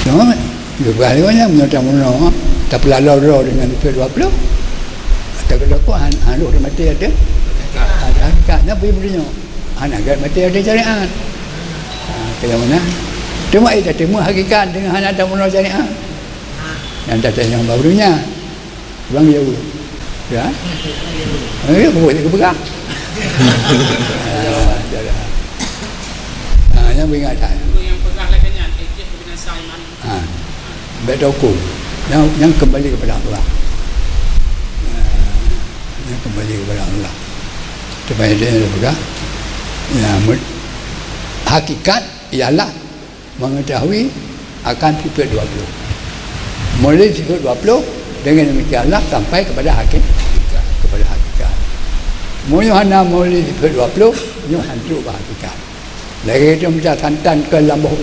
No, juga lewatnya menyatakan mana, tak lalu dengan IP20. Kata kalau kau anu mati ada, hakikat, nak pergi berinya, anak mati ada syariat. Kaya mana? Cuma itu temu hakikat dengan anak tak mana syariat. Yang datang yang barunya, bang jauh, ya. Buat itu bergerak. Yang ingat saya. Yang pegang lekannya, ejek dengan Saiman. Betul. Yang kembali kepada Allah. Yang kembali kepada Allah. Supaya dia juga. Hakikat ialah mengetahui akan sifat 20. Mulai sifat 20 dengan demikianlah sampai kepada hakikat. Kepada hakikat. Munyuhana mulai sifat 20, munyuh hantu hakikat. Lagi itu macam santan ke lambung